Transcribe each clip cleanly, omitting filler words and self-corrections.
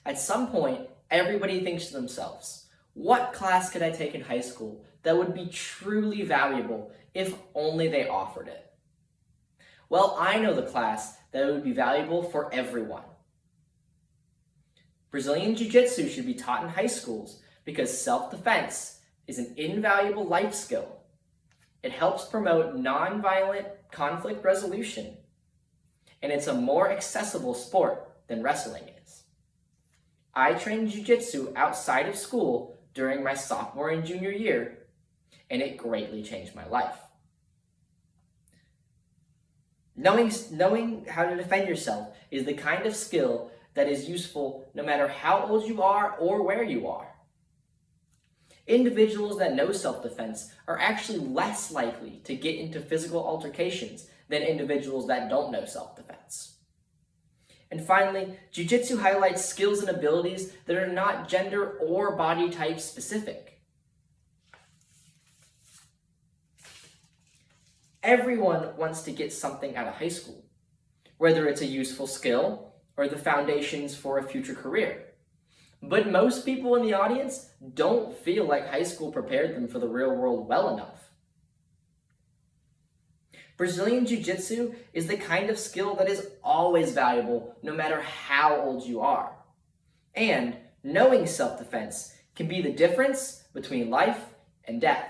At some point, everybody thinks to themselves, what class could I take in high school that would be truly valuable if only they offered it? Well, I know the class that would be valuable for everyone. Brazilian Jiu-Jitsu should be taught in high schools because self-defense is an invaluable life skill. It helps promote nonviolent conflict resolution, and it's a more accessible sport than wrestling is. I trained Jiu-Jitsu outside of school during my sophomore and junior year, and it greatly changed my life. Knowing how to defend yourself is the kind of skill that is useful no matter how old you are or where you are. Individuals that know self-defense are actually less likely to get into physical altercations than individuals that don't know self-defense. And finally, Jiu-Jitsu highlights skills and abilities that are not gender or body type specific. Everyone wants to get something out of high school, whether it's a useful skill or the foundations for a future career. But most people in the audience don't feel like high school prepared them for the real world well enough. Brazilian Jiu-Jitsu is the kind of skill that is always valuable no matter how old you are. And knowing self-defense can be the difference between life and death.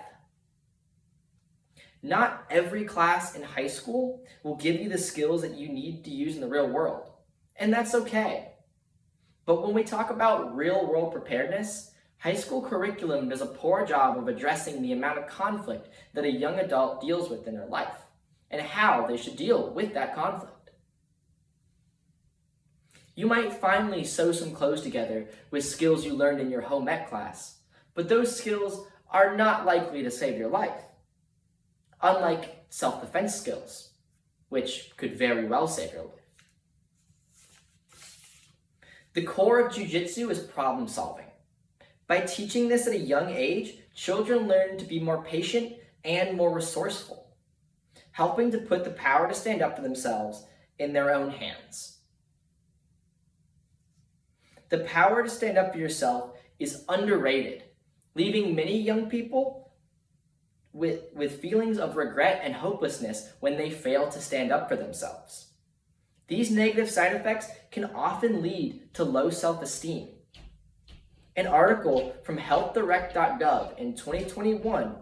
Not every class in high school will give you the skills that you need to use in the real world, and that's okay. But when we talk about real-world preparedness, high school curriculum does a poor job of addressing the amount of conflict that a young adult deals with in their life, and how they should deal with that conflict. You might finally sew some clothes together with skills you learned in your home ec class, but those skills are not likely to save your life. Unlike self-defense skills, which could very well save your life. The core of Jiu-Jitsu is problem solving. By teaching this at a young age, children learn to be more patient and more resourceful, helping to put the power to stand up for themselves in their own hands. The power to stand up for yourself is underrated, leaving many young people with feelings of regret and hopelessness when they fail to stand up for themselves. These negative side effects can often lead to low self-esteem. An article from healthdirect.gov in 2021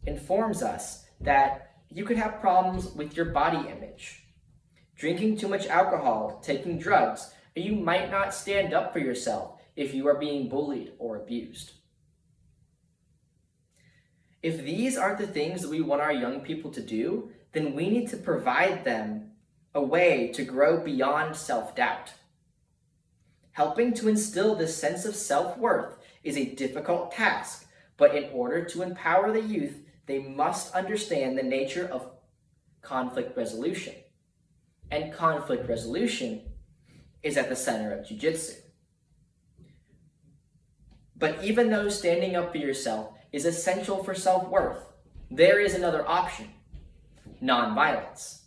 informs us that you could have problems with your body image, drinking too much alcohol, taking drugs, or you might not stand up for yourself if you are being bullied or abused. If these aren't the things that we want our young people to do, then we need to provide them a way to grow beyond self-doubt. Helping to instill this sense of self-worth is a difficult task, but in order to empower the youth, they must understand the nature of conflict resolution. And conflict resolution is at the center of Jiu-Jitsu. But even though standing up for yourself is essential for self-worth, there is another option: nonviolence.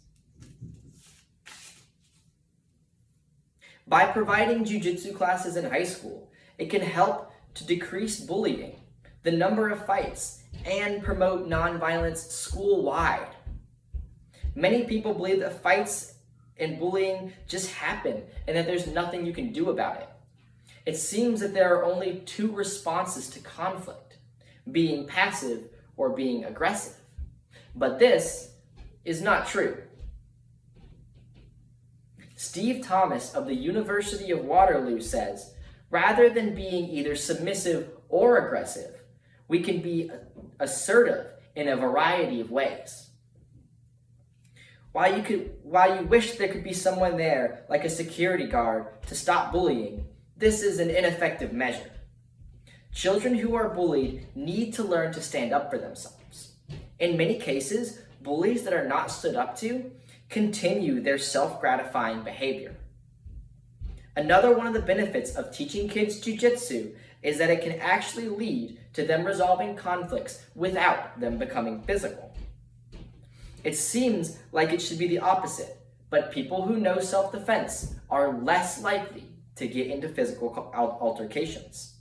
By providing Jiu-Jitsu classes in high school, it can help to decrease bullying, the number of fights, and promote nonviolence school-wide. Many people believe that fights and bullying just happen and that there's nothing you can do about it. It seems that there are only two responses to conflict: being passive or being aggressive. But this is not true. Steve Thomas of the University of Waterloo says, rather than being either submissive or aggressive, we can be assertive in a variety of ways. While you wish there could be someone there, like a security guard, to stop bullying, this is an ineffective measure. Children who are bullied need to learn to stand up for themselves. In many cases, bullies that are not stood up to continue their self-gratifying behavior. Another one of the benefits of teaching kids Jiu-Jitsu is that it can actually lead to them resolving conflicts without them becoming physical. It seems like it should be the opposite, but people who know self-defense are less likely to get into physical altercations.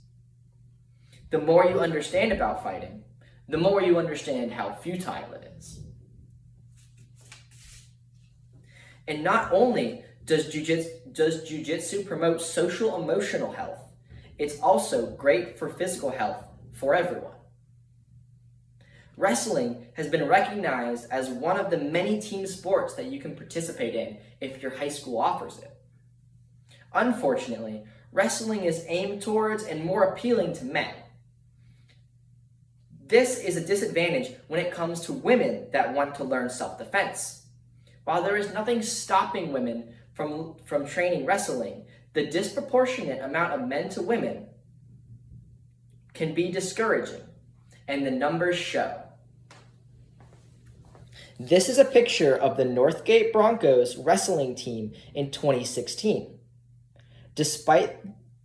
The more you understand about fighting, the more you understand how futile it is. And not only does jiu-jitsu promote social emotional health, it's also great for physical health for everyone. Wrestling has been recognized as one of the many team sports that you can participate in if your high school offers it. Unfortunately, wrestling is aimed towards and more appealing to men. This is a disadvantage when it comes to women that want to learn self-defense. While there is nothing stopping women from training wrestling, the disproportionate amount of men to women can be discouraging, and the numbers show. This is a picture of the Northgate Broncos wrestling team in 2016. Despite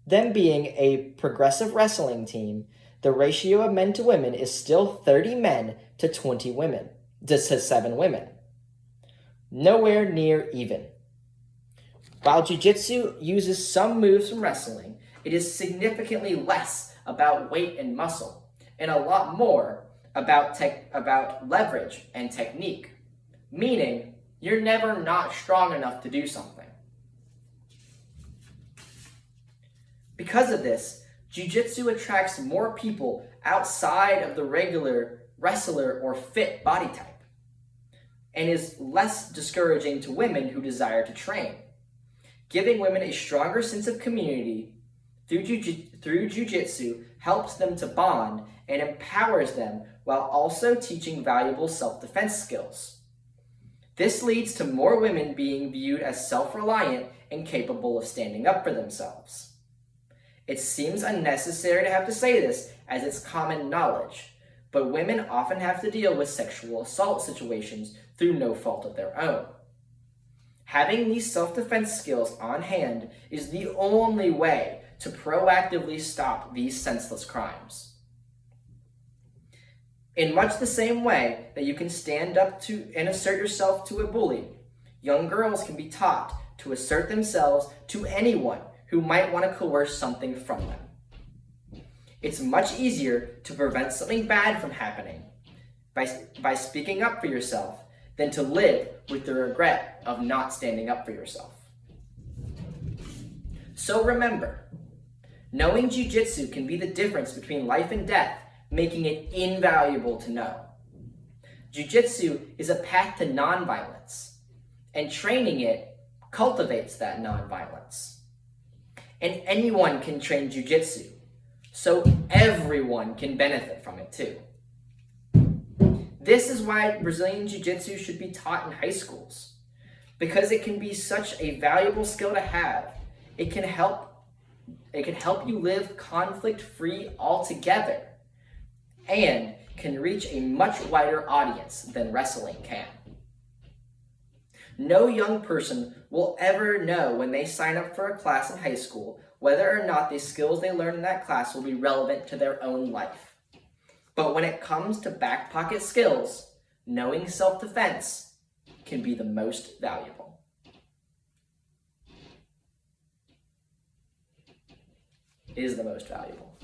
them being a progressive wrestling team, the ratio of men to women is still 30 men to 7 women. Nowhere near even. While jiu-jitsu uses some moves from wrestling, it is significantly less about weight and muscle, and a lot more about leverage and technique, meaning you're never not strong enough to do something. Because of this, jiu-jitsu attracts more people outside of the regular wrestler or fit body type, and is less discouraging to women who desire to train, giving women a stronger sense of community through jiu-jitsu helps them to bond and empowers them while also teaching valuable self-defense skills. This leads to more women being viewed as self-reliant and capable of standing up for themselves. It seems unnecessary to have to say this as it's common knowledge, but women often have to deal with sexual assault situations through no fault of their own. Having these self-defense skills on hand is the only way to proactively stop these senseless crimes. In much the same way that you can stand up to and assert yourself to a bully, young girls can be taught to assert themselves to anyone who might want to coerce something from them. It's much easier to prevent something bad from happening by speaking up for yourself than to live with the regret of not standing up for yourself. So remember, knowing jiu-jitsu can be the difference between life and death, making it invaluable to know. Jiu-jitsu is a path to nonviolence, and training it cultivates that nonviolence. And anyone can train jiu-jitsu, so everyone can benefit from it too. This is why Brazilian Jiu-Jitsu should be taught in high schools, because it can be such a valuable skill to have. It can help you live conflict-free altogether, and can reach a much wider audience than wrestling can. No young person will ever know when they sign up for a class in high school whether or not the skills they learn in that class will be relevant to their own life. But when it comes to back pocket skills, knowing self-defense can be the most valuable. It is the most valuable.